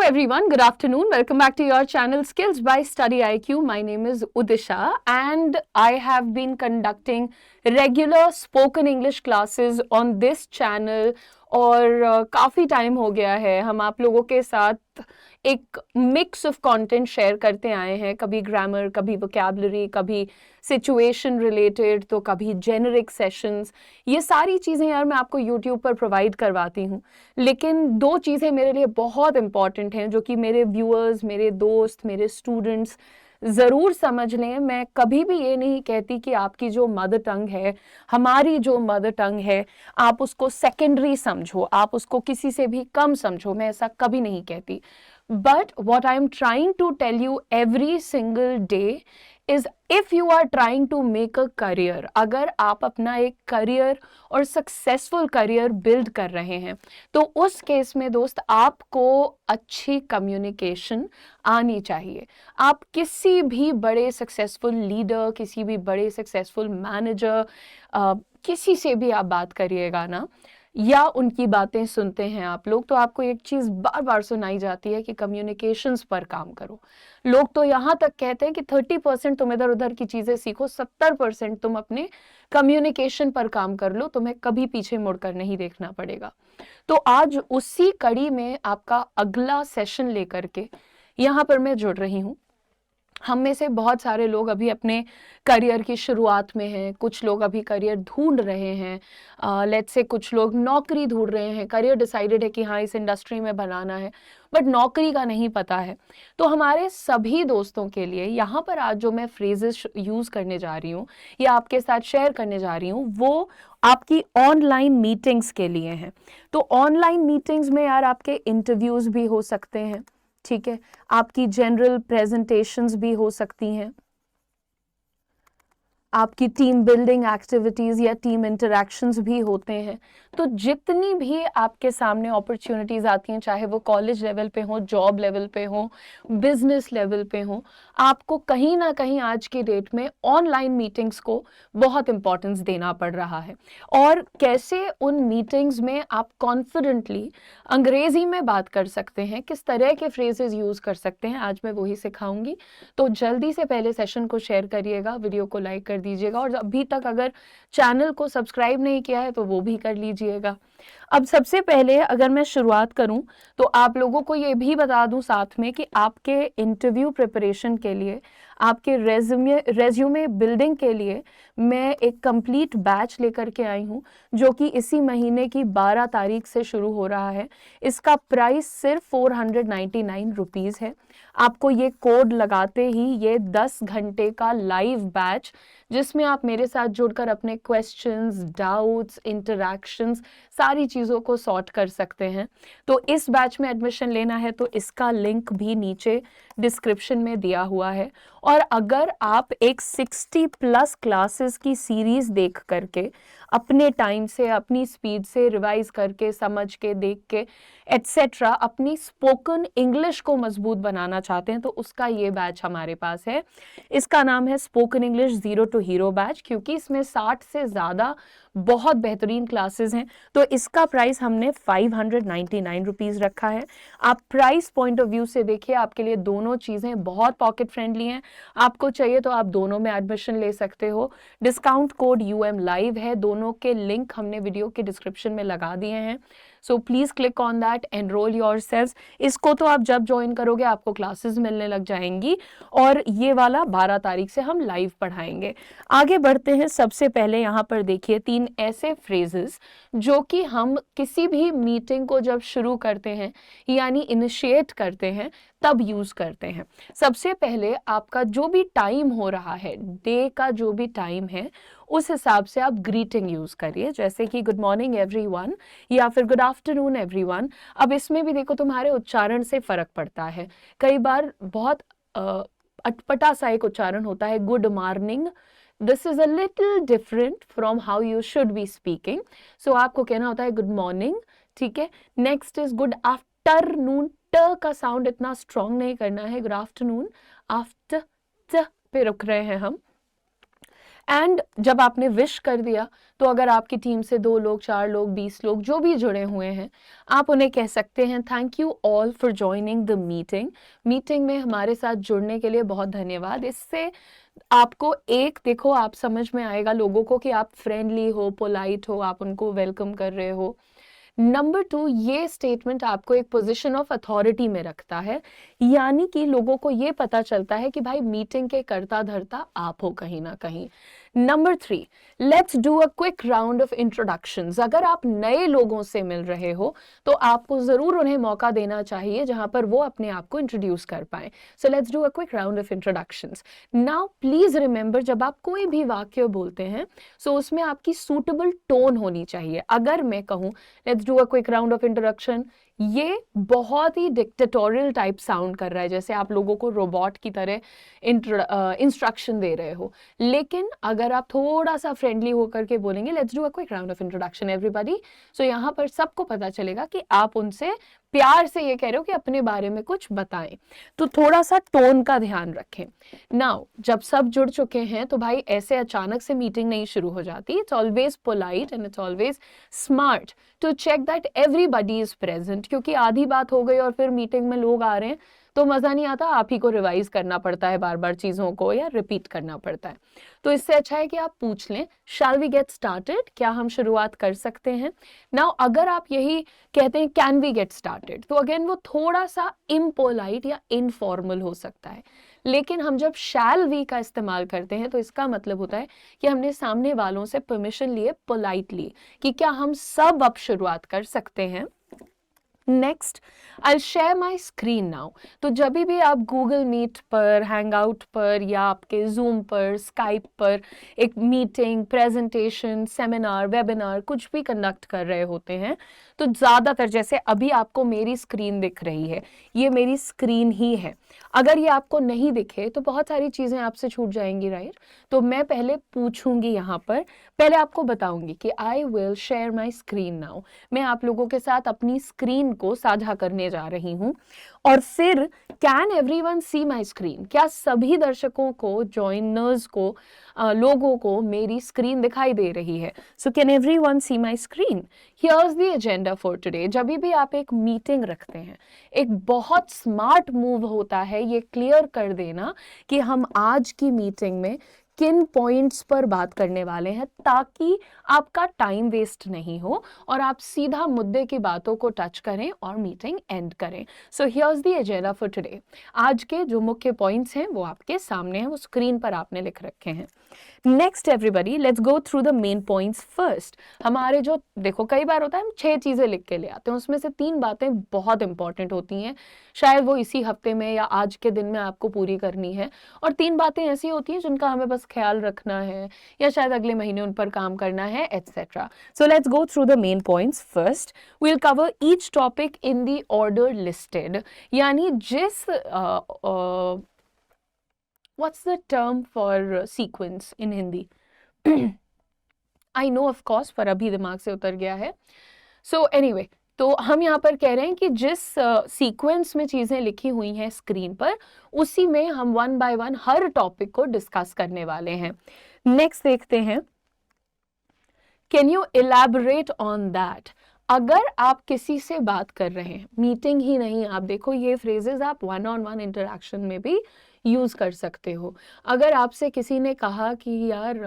everyone, good afternoon. Welcome back to your channel Skills by Study IQ. My name is Udisha and I have been conducting regular spoken English classes on this channel और काफ़ी time हो गया है हम आप लोगों के साथ एक मिक्स ऑफ कंटेंट शेयर करते आए हैं, कभी ग्रामर, कभी वोकैबुलरी, कभी सिचुएशन रिलेटेड, तो कभी जेनरिक सेशंस। ये सारी चीज़ें यार मैं आपको यूट्यूब पर प्रोवाइड करवाती हूँ, लेकिन दो चीज़ें मेरे लिए बहुत इंपॉर्टेंट हैं जो कि मेरे व्यूअर्स, मेरे दोस्त, मेरे स्टूडेंट्स ज़रूर समझ लें। मैं कभी भी ये नहीं कहती कि आपकी जो मदर टंग है, हमारी जो मदर टंग है, आप उसको सेकेंडरी समझो, आप उसको किसी से भी कम समझो, मैं ऐसा कभी नहीं कहती। But what I am trying to tell you every single day is if you are trying to make a career, अगर आप अपना एक करियर और सक्सेसफुल करियर बिल्ड कर रहे हैं, तो उस केस में दोस्त आपको अच्छी कम्युनिकेशन आनी चाहिए। आप किसी भी बड़े सक्सेसफुल लीडर, किसी भी बड़े सक्सेसफुल मैनेजर, किसी से भी आप बात करिएगा ना, या उनकी बातें सुनते हैं आप लोग, तो आपको एक चीज़ बार बार सुनाई जाती है कि कम्युनिकेशंस पर काम करो। लोग तो यहाँ तक कहते हैं कि 30% तुम इधर उधर की चीज़ें सीखो, 70% तुम अपने कम्युनिकेशन पर काम कर लो, तुम्हें कभी पीछे मुड़कर नहीं देखना पड़ेगा। तो आज उसी कड़ी में आपका अगला सेशन लेकर के यहाँ पर मैं जुड़ रही हूँ। हम में से बहुत सारे लोग अभी अपने करियर की शुरुआत में हैं, कुछ लोग अभी करियर ढूंढ रहे हैं, लेट्स से कुछ लोग नौकरी ढूंढ रहे हैं, करियर डिसाइडेड है कि हाँ इस इंडस्ट्री में बनाना है, बट नौकरी का नहीं पता है। तो हमारे सभी दोस्तों के लिए यहाँ पर आज जो मैं फ्रेजेस यूज़ करने जा रही हूँ या आपके साथ शेयर करने जा रही हूँ, वो आपकी ऑनलाइन मीटिंग्स के लिए हैं। तो ऑनलाइन मीटिंग्स में यार आपके इंटरव्यूज़ भी हो सकते हैं, ठीक है, आपकी जनरल प्रेजेंटेशंस भी हो सकती हैं, आपकी टीम बिल्डिंग एक्टिविटीज़ या टीम इंटरैक्शंस भी होते हैं। तो जितनी भी आपके सामने अपॉर्चुनिटीज़ आती हैं, चाहे वो कॉलेज लेवल पे हो, जॉब लेवल पे हो, बिजनेस लेवल पे हो, आपको कहीं ना कहीं आज की डेट में ऑनलाइन मीटिंग्स को बहुत इंपॉर्टेंस देना पड़ रहा है। और कैसे उन मीटिंग्स में आप कॉन्फिडेंटली अंग्रेज़ी में बात कर सकते हैं, किस तरह के फ्रेजेस यूज़ कर सकते हैं, आज मैं वही सिखाऊंगी। तो जल्दी से पहले सेशन को शेयर करिएगा, वीडियो को लाइक कर दीजिएगा, और अभी तक अगर चैनल को सब्सक्राइब नहीं किया है तो वो भी कर लीजिएगा। अब सबसे पहले अगर मैं शुरुआत करूं तो आप लोगों को ये भी बता दूं साथ में कि आपके इंटरव्यू प्रिपरेशन के लिए, आपके रेज्यूमे बिल्डिंग के लिए मैं एक कंप्लीट बैच लेकर के आई हूं, जो कि इसी महीने की 12 तारीख से शुरू हो रहा है। इसका प्राइस सिर्फ 499 रुपीज़ है। आपको ये कोड लगाते ही ये 10 घंटे का लाइव बैच, जिसमें आप मेरे साथ जुड़कर अपने क्वेश्चंस, डाउट्स, इंटरैक्शंस, सारी चीज़ों को सॉर्ट कर सकते हैं। तो इस बैच में एडमिशन लेना है तो इसका लिंक भी नीचे डिस्क्रिप्शन में दिया हुआ है। और अगर आप एक 60+ क्लासेस की सीरीज़ देख करके अपने टाइम से, अपनी स्पीड से, रिवाइज करके, समझ के, देख के एट्सेट्रा अपनी स्पोकन इंग्लिश को मजबूत बनाना चाहते हैं, तो उसका ये बैच हमारे पास है। इसका नाम है spoken English zero to hero batch, क्योंकि इसमें 60 से ज़्यादा बहुत बेहतरीन क्लासेस हैं। तो इसका प्राइस हमने 599 रुपीज़ रखा है। आप प्राइस पॉइंट ऑफ व्यू से देखिए, आपके लिए दोनों चीज़ें बहुत पॉकेट फ्रेंडली हैं। आपको चाहिए तो आप दोनों में एडमिशन ले सकते हो। डिस्काउंट कोड UM लाइव है, दोनों के लिंक हमने वीडियो के डिस्क्रिप्शन में लगा दिए हैं। So please click on that, enrol yourselves. इसको तो आप जब ज्वाइन करोगे आपको क्लासेस मिलने लग जाएंगी, और ये वाला 12 तारीख से हम लाइव पढ़ाएंगे। आगे बढ़ते हैं। सबसे पहले यहाँ पर देखिए 3 ऐसे फ्रेजेस जो कि हम किसी भी मीटिंग को जब शुरू करते हैं यानी इनिशिएट करते हैं तब यूज़ करते हैं। सबसे पहले आपका जो भी टाइम हो रहा है, डे का जो भी टाइम है, उस हिसाब से आप ग्रीटिंग यूज़ करिए, जैसे कि गुड मॉर्निंग एवरीवन या फिर गुड आफ्टरनून एवरीवन। अब इसमें भी देखो तुम्हारे उच्चारण से फ़र्क पड़ता है। कई बार बहुत अटपटा सा एक उच्चारण होता है, good morning. This is a little different from how you should be speaking. So आपको कहना होता है गुड मॉर्निंग, ठीक है। नेक्स्ट इज गुड आफ्टरनून, ट का साउंड इतना स्ट्रॉन्ग नहीं करना है। गुड आफ्टरनून, आफ्टर, ट पे रुक रहे हैं हम। एंड जब आपने विश कर दिया तो अगर आपकी टीम से 2 लोग, 4 लोग, 20 लोग जो भी जुड़े हुए हैं, आप उन्हें कह सकते हैं thank you all for joining the meeting में हमारे साथ जुड़ने के लिए बहुत धन्यवाद। इससे आपको एक देखो आप समझ में आएगा लोगों को कि आप फ्रेंडली हो, पोलाइट हो, आप उनको वेलकम कर रहे हो। नंबर 2, ये स्टेटमेंट आपको एक पोजीशन ऑफ अथॉरिटी में रखता है, यानी कि लोगों को ये पता चलता है कि भाई मीटिंग के कर्ता धर्ता आप हो कहीं ना कहीं। Number 3, let's do a quick round of introductions. अगर आप नए लोगों से मिल रहे हो तो आपको जरूर उन्हें मौका देना चाहिए जहां पर वो अपने आप को इंट्रोड्यूस कर पाए। So let's do a quick round of introductions. Now please remember, जब आप कोई भी वाक्य बोलते हैं सो उसमें आपकी सूटेबल टोन होनी चाहिए। अगर मैं कहूं let's do a quick round of introduction, ये बहुत ही डिक्टेटोरियल टाइप साउंड कर रहा है, जैसे आप लोगों को रोबोट की तरह इंस्ट्रक्शन दे रहे हो। लेकिन अगर आप थोड़ा सा फ्रेंडली होकर के बोलेंगे let's do a quick round of introduction everybody, so यहाँ पर सबको पता चलेगा कि आप उनसे प्यार से ये कह रहे हो कि अपने बारे में कुछ बताएं। तो थोड़ा सा टोन का ध्यान रखें। नाउ जब सब जुड़ चुके हैं तो भाई ऐसे अचानक से मीटिंग नहीं शुरू हो जाती। It's always polite and it's always smart to check that everybody is present, क्योंकि आधी बात हो गई और फिर मीटिंग में लोग आ रहे हैं तो मजा नहीं आता, आप ही को रिवाइज करना पड़ता है बार बार चीजों को या रिपीट करना पड़ता है। तो इससे अच्छा है कि आप पूछ लें शैल वी गेट स्टार्टेड, क्या हम शुरुआत कर सकते हैं। नाउ अगर आप यही कहते हैं कैन वी गेट स्टार्टेड, तो अगेन वो थोड़ा सा इम्पोलाइट या इनफॉर्मल हो सकता है। लेकिन हम जब शैल वी का इस्तेमाल करते हैं तो इसका मतलब होता है कि हमने सामने वालों से परमिशन लिए पोलाइटली कि क्या हम सब अब शुरुआत कर सकते हैं। Next, I share my screen now. तो जब भी आप गूगल मीट पर, हैंगआउट पर या आपके जूम पर, स्काइप पर एक मीटिंग, प्रेजेंटेशन, सेमिनार, वेबिनार कुछ भी कंडक्ट कर रहे होते हैं तो ज़्यादातर, जैसे अभी आपको मेरी स्क्रीन दिख रही है, ये मेरी स्क्रीन ही है। अगर ये आपको नहीं दिखे तो बहुत सारी चीज़ें आपसे छूट जाएंगी, राइट। तो मैं पहले पूछूंगी, यहाँ पर पहले आपको बताऊंगी कि I will share my screen now, मैं आप लोगों के साथ अपनी स्क्रीन को साझा करने जा रही हूं। और फिर can everyone see my screen, क्या सभी दर्शकों को, जॉइनर्स को, लोगों को मेरी स्क्रीन दिखाई दे रही है। So can everyone see my screen. Here's the agenda for today. जब भी आप एक मीटिंग रखते हैं, एक बहुत स्मार्ट मूव होता है ये क्लियर कर देना कि हम आज की मीटिंग में किन पॉइंट्स पर बात करने वाले हैं, ताकि आपका टाइम वेस्ट नहीं हो और आप सीधा मुद्दे की बातों को टच करें और मीटिंग एंड करें। So here's the agenda for today. आज के जो मुख्य पॉइंट्स हैं वो आपके सामने हैं, वो स्क्रीन पर आपने लिख रखे हैं। Next everybody, let's go through the main points first. हमारे जो, देखो कई बार होता है हम 6 चीजें लिख के ले आते हैं, उसमें से 3 बातें बहुत इंपॉर्टेंट होती हैं, शायद वो इसी हफ्ते में या आज के दिन में आपको पूरी करनी है, और 3 बातें ऐसी होती हैं जिनका हमें बस ख्याल रखना है या शायद अगले महीने उन पर काम करना है, etcetera. So let's go through the main points first. We will cover each topic in the order listed, यानी जिस what's the term for sequence in Hindi? I know of course, पर अभी दिमाग से उतर गया है। So anyway, तो हम यहाँ पर कह रहे हैं कि जिस सीक्वेंस में चीजें लिखी हुई हैं स्क्रीन पर, उसी में हम 1 by 1 हर टॉपिक को डिस्कस करने वाले हैं। नेक्स्ट देखते हैं, can you elaborate on that. अगर आप किसी से बात कर रहे हैं, मीटिंग ही नहीं, आप देखो ये फ्रेजेस आप 1-on-1 इंटरेक्शन में भी यूज कर सकते हो। अगर आपसे किसी ने कहा कि यार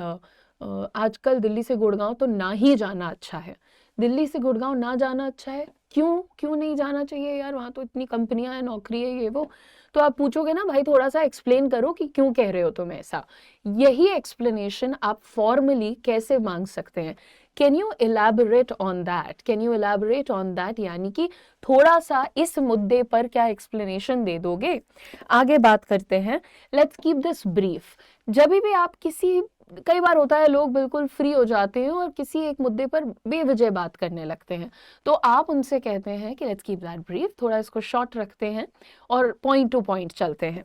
आजकल दिल्ली से गुड़गांव तो ना ही जाना अच्छा है, दिल्ली से गुड़गांव ना जाना अच्छा है, क्यों नहीं जाना चाहिए यार, वहां तो इतनी कंपनियां हैं, नौकरी है, ये वो। तो आप पूछोगे ना भाई थोड़ा सा एक्सप्लेन करो कि क्यों कह रहे हो तुम ऐसा। यही एक्सप्लेनेशन आप फॉर्मली कैसे मांग सकते हैं, can you elaborate on that, can you elaborate on that, यानी कि थोड़ा सा इस मुद्दे पर क्या एक्सप्लेनेशन दे दोगे। आगे बात करते हैं, लेट्स कीप दिस ब्रीफ। जब भी आप किसी, कई बार होता है लोग बिल्कुल फ्री हो जाते हैं और किसी एक मुद्दे पर बेवजह बात करने लगते हैं, तो आप उनसे कहते हैं कि लेट्स कीप दैट ब्रीफ, थोड़ा इसको शॉर्ट रखते हैं और पॉइंट टू पॉइंट चलते हैं।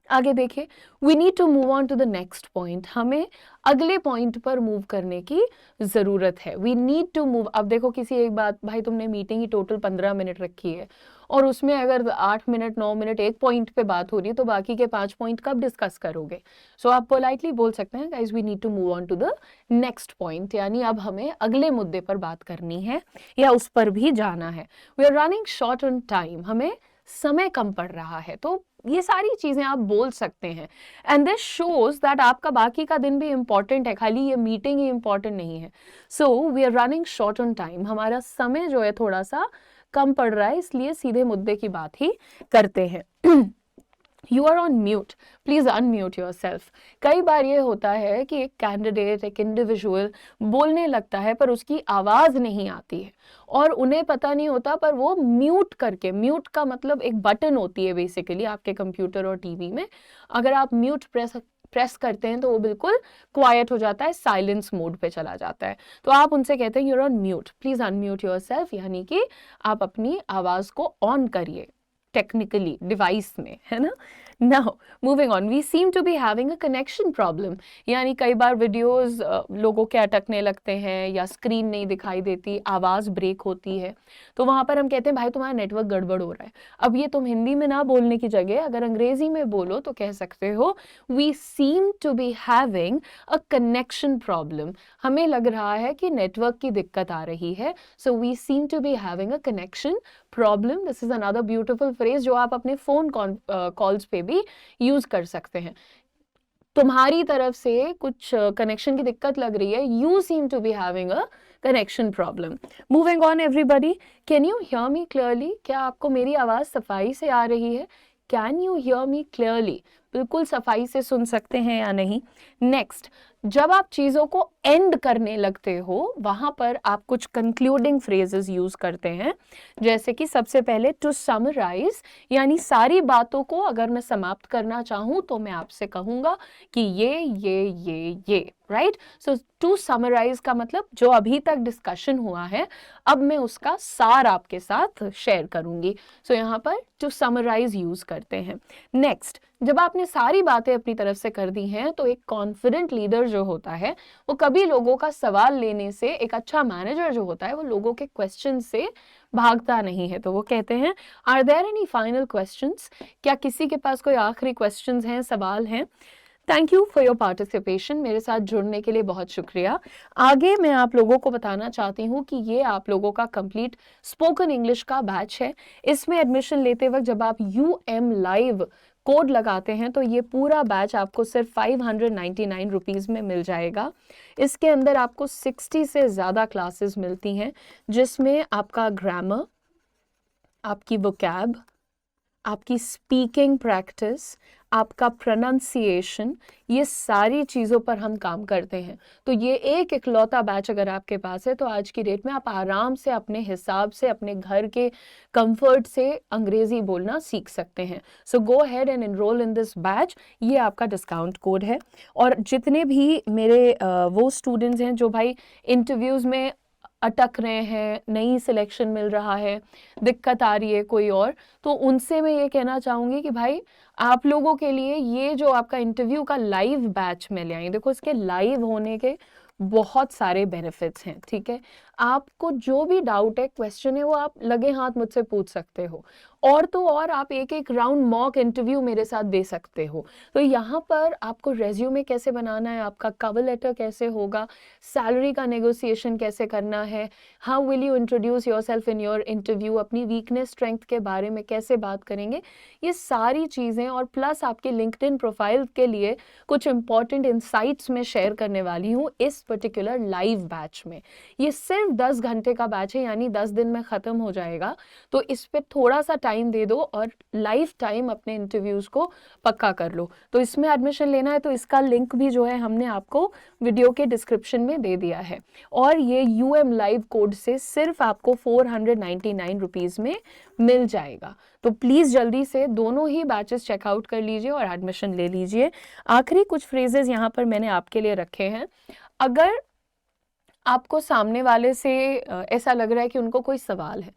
आगे देखिए, we need to move on to the next point, हमें अगले पॉइंट पर मूव करने की ज़रूरत है। वी नीड टू मूव, अब देखो किसी एक बात, भाई तुमने मीटिंग ही टोटल 15 मिनट रखी है और उसमें अगर 8 मिनट 9 मिनट एक पॉइंट पे बात हो रही है तो बाकी के 5 पॉइंट कब डिस्कस करोगे? सो आप पोलाइटली बोल सकते हैं guys we need to move on to the next point, यानी अब हमें अगले मुद्दे पर बात करनी है या उस पर भी जाना है। We are running short on time, हमें समय कम पड़ रहा है। तो ये सारी चीजें आप बोल सकते हैं एंड दिस शोज दैट आपका बाकी का दिन भी इंपॉर्टेंट है, खाली ये मीटिंग ही इंपॉर्टेंट नहीं है। So we are running short on time, हमारा समय जो है थोड़ा सा कम पड़ रहा है, इसलिए सीधे मुद्दे की बात ही करते हैं। You are on mute, please unmute your self. कई बार ये होता है कि एक कैंडिडेट, एक इंडिविजुअल बोलने लगता है पर उसकी आवाज नहीं आती है और उन्हें पता नहीं होता, पर वो म्यूट करके, म्यूट का मतलब एक बटन होती है बेसिकली आपके कंप्यूटर और टीवी में, अगर आप म्यूट प्रेस करते हैं तो वो बिल्कुल क्वाइट हो जाता है, साइलेंस मोड पे चला जाता है। तो आप उनसे कहते हैं you're on mute, please unmute your self, यानी कि आप अपनी आवाज को ऑन करिए टेक्निकली डिवाइस में, है ना। Now moving on, we seem to be having a connection problem, यानी कई बार वीडियोस लोगों के अटकने लगते हैं या स्क्रीन नहीं दिखाई देती, आवाज़ ब्रेक होती है, तो वहाँ पर हम कहते हैं भाई तुम्हारा नेटवर्क गड़बड़ हो रहा है। अब ये तुम हिंदी में ना बोलने की जगह अगर अंग्रेजी में बोलो तो कह सकते हो we seem to be having a connection problem, हमें लग रहा है कि नेटवर्क की दिक्कत आ रही है। So we seem to be having a connection problem, this is another beautiful phrase जो आप अपने फोन कॉल्स पे भी यूज कर सकते हैं। तुम्हारी तरफ से कुछ कनेक्शन की दिक्कत लग रही है, you seem to be having a connection problem. Moving on everybody, can you hear me clearly, क्या आपको मेरी आवाज सफाई से आ रही है? Can you hear me clearly, बिल्कुल सफाई से सुन सकते हैं या नहीं? नेक्स्ट, जब आप चीजों को एंड करने लगते हो वहां पर आप कुछ कंक्लूडिंग फ्रेजेस यूज करते हैं, जैसे कि सबसे पहले टू समराइज, यानी सारी बातों को अगर मैं समाप्त करना चाहूं तो मैं आपसे कहूंगा कि ये राइट। सो टू समराइज का मतलब जो अभी तक डिस्कशन हुआ है अब मैं उसका सार आपके साथ शेयर करूंगी। सो यहाँ पर टू समराइज यूज करते हैं। नेक्स्ट, जब आपने सारी बातें अपनी तरफ से कर दी हैं तो एक कॉन्फिडेंट लीडर जो होता है वो कभी लोगों का सवाल लेने से, एक अच्छा मैनेजर जो होता है वो लोगों के क्वेश्चन से भागता नहीं है। तो वो कहते हैं are there any final questions, क्या किसी के पास कोई आखिरी क्वेश्चंस हैं, सवाल हैं? Thank you for your participation, मेरे साथ जुड़ने के लिए बहुत शुक्रिया। आगे मैं आप लोगों को बताना चाहती हूँ कि ये आप लोगों का कंप्लीट स्पोकन इंग्लिश का बैच है। इसमें एडमिशन लेते वक्त जब आप UM लाइव कोड लगाते हैं तो ये पूरा बैच आपको सिर्फ 599 रुपीज़ में मिल जाएगा। इसके अंदर आपको 60 से ज़्यादा क्लासेस मिलती हैं जिसमें आपका ग्रामर, आपकी वोकैब, आपकी स्पीकिंग प्रैक्टिस, आपका प्रोनाउंसिएशन, ये सारी चीज़ों पर हम काम करते हैं। तो ये एक इकलौता बैच अगर आपके पास है तो आज की डेट में आप आराम से अपने हिसाब से अपने घर के कंफर्ट से अंग्रेजी बोलना सीख सकते हैं। So go ahead and enrol in this batch, ये आपका डिस्काउंट कोड है। और जितने भी मेरे वो स्टूडेंट्स हैं जो भाई इंटरव्यूज़ में अटक रहे हैं, नई सिलेक्शन मिल रहा है, दिक्कत आ रही है कोई और, तो उनसे मैं ये कहना चाहूँगी कि भाई आप लोगों के लिए ये जो आपका इंटरव्यू का लाइव बैच में ले आई, देखो इसके लाइव होने के बहुत सारे बेनिफिट्स हैं, ठीक है। आपको जो भी डाउट है, क्वेश्चन है, वो आप लगे हाथ मुझसे पूछ सकते हो, और तो और आप एक एक राउंड मॉक इंटरव्यू मेरे साथ दे सकते हो। तो यहाँ पर आपको रेज्यूमे कैसे बनाना है, आपका कवर लेटर कैसे होगा, सैलरी का नेगोशिएशन कैसे करना है, how will you introduce yourself in your interview, अपनी वीकनेस स्ट्रेंथ के बारे में कैसे बात करेंगे, ये सारी चीज़ें, और प्लस आपके लिंक्डइन प्रोफाइल के लिए कुछ इंपॉर्टेंट इंसाइट्स मैं शेयर करने वाली हूँ इस पर्टिकुलर लाइव बैच में। ये सिर्फ 10 घंटे का बैच है, यानी 10 दिन में ख़त्म हो जाएगा। तो इस पे थोड़ा सा टाइम दे दो और लाइफ टाइम अपने इंटरव्यूज़ को पक्का कर लो। तो इसमें एडमिशन लेना है तो इसका लिंक भी जो है हमने आपको वीडियो के डिस्क्रिप्शन में दे दिया है, और ये UM लाइव कोड से सिर्फ आपको 499 रुपीज़ में मिल जाएगा। तो प्लीज़ जल्दी से दोनों ही बैचेस चेकआउट कर लीजिए और एडमिशन ले लीजिए। आखिरी कुछ फ्रेजेस यहाँ पर मैंने आपके लिए रखे हैं। अगर आपको सामने वाले से ऐसा लग रहा है कि उनको कोई सवाल है,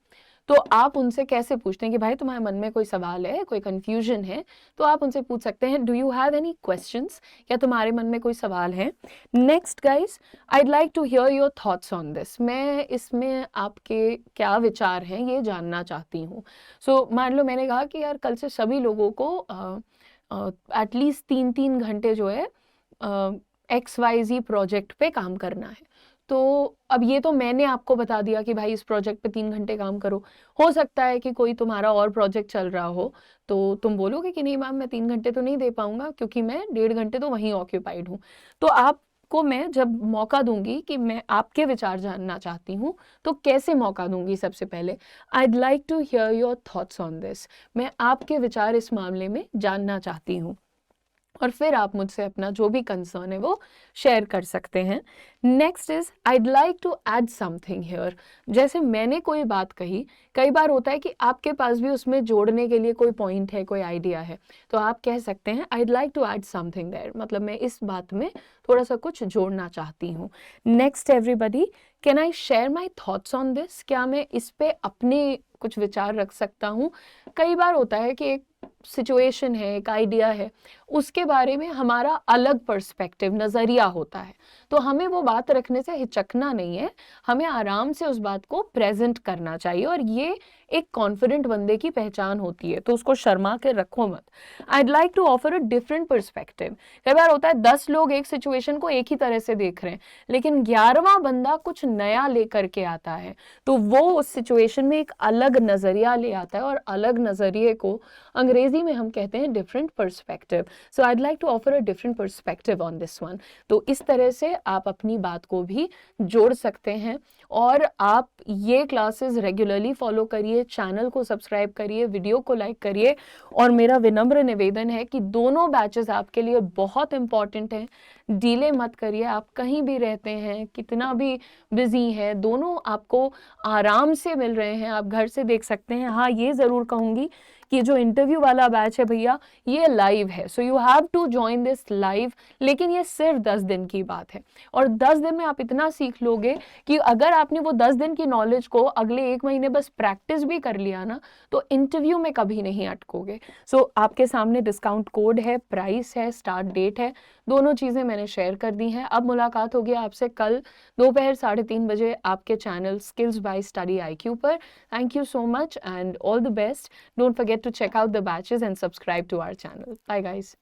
तो आप उनसे कैसे पूछते हैं कि भाई तुम्हारे मन में कोई सवाल है, कोई कंफ्यूजन है, तो आप उनसे पूछ सकते हैं do you have any questions, क्या तुम्हारे मन में कोई सवाल है। Next guys, I'd like to hear your thoughts on this, मैं इसमें आपके क्या विचार हैं ये जानना चाहती हूँ। सो मान लो मैंने कहा कि यार कल से सभी लोगों को एटलीस्ट 3-3 घंटे जो है XYZ प्रोजेक्ट पे काम करना है। तो अब ये तो मैंने आपको बता दिया कि भाई इस प्रोजेक्ट पे 3 घंटे काम करो। हो सकता है कि कोई तुम्हारा और प्रोजेक्ट चल रहा हो, तो तुम बोलोगे कि नहीं मैम मैं 3 घंटे तो नहीं दे पाऊंगा क्योंकि मैं 1.5 घंटे तो वहीं ऑक्यूपाइड हूँ। तो आपको मैं जब मौका दूंगी कि मैं आपके विचार जानना चाहती हूँ, तो कैसे मौका दूंगी? सबसे पहले I'd like to hear your thoughts on this, मैं आपके विचार इस मामले में जानना चाहती हूँ, और फिर आप मुझसे अपना जो भी कंसर्न है वो शेयर कर सकते हैं। Next is I'd like to add something here, जैसे मैंने कोई बात कही, कई बार होता है कि आपके पास भी उसमें जोड़ने के लिए कोई पॉइंट है, कोई आइडिया है, तो आप कह सकते हैं I'd like to add something there, मतलब मैं इस बात में थोड़ा सा कुछ जोड़ना चाहती हूँ। Next everybody, can I share my thoughts on this, क्या मैं इस पे अपने कुछ विचार रख सकता हूँ? कई बार होता है कि एक सिचुएशन है, एक आइडिया है, उसके बारे में हमारा अलग पर्सपेक्टिव, नज़रिया होता है, तो हमें वो बात रखने से हिचकना नहीं है, हमें आराम से उस बात को प्रेजेंट करना चाहिए, और ये एक कॉन्फिडेंट बंदे की पहचान होती है, तो उसको शर्मा के रखो मत। I'd like to offer a different perspective, कई बार होता है 10 लोग एक सिचुएशन को एक ही तरह से देख रहे हैं, लेकिन 11वां बंदा कुछ नया लेकर के आता है, तो वो उस सिचुएशन में एक अलग नज़रिया ले आता है, और अलग नज़रिए को अंग्रेजी में हम कहते हैं different perspective. So I'd like to offer a different perspective on this one. तो इस तरह से आप अपनी बात को भी जोड़ सकते हैं, और आप ये क्लासेस रेगुलरली फॉलो करिए, चैनल को सब्सक्राइब करिए, वीडियो को लाइक करिए, और मेरा विनम्र निवेदन है कि दोनों बैचेस आपके लिए बहुत इंपॉर्टेंट हैं, डिले मत करिए। आप कहीं भी रहते हैं, कितना भी बिजी है, दोनों आपको आराम से मिल रहे हैं, आप घर से देख सकते हैं। हाँ, ये ज़रूर कहूँगी कि जो इंटरव्यू वाला बैच है भैया, ये लाइव है, so you have to join this live, लेकिन ये सिर्फ 10 दिन की बात है, और 10 दिन में आप इतना सीख लोगे कि अगर आपने वो 10 दिन की नॉलेज को अगले 1 महीने बस प्रैक्टिस भी कर लिया ना, तो इंटरव्यू में कभी नहीं अटकोगे। सो आपके सामने डिस्काउंट कोड है, प्राइस है, स्टार्ट डेट है, दोनों चीज़ें मैंने शेयर कर दी हैं। अब मुलाकात होगी आपसे कल दोपहर 3:30 बजे आपके channel skills by study IQ पर। Thank you so much and all the best. Don't forget to check out the batches and subscribe to our channel. Bye guys.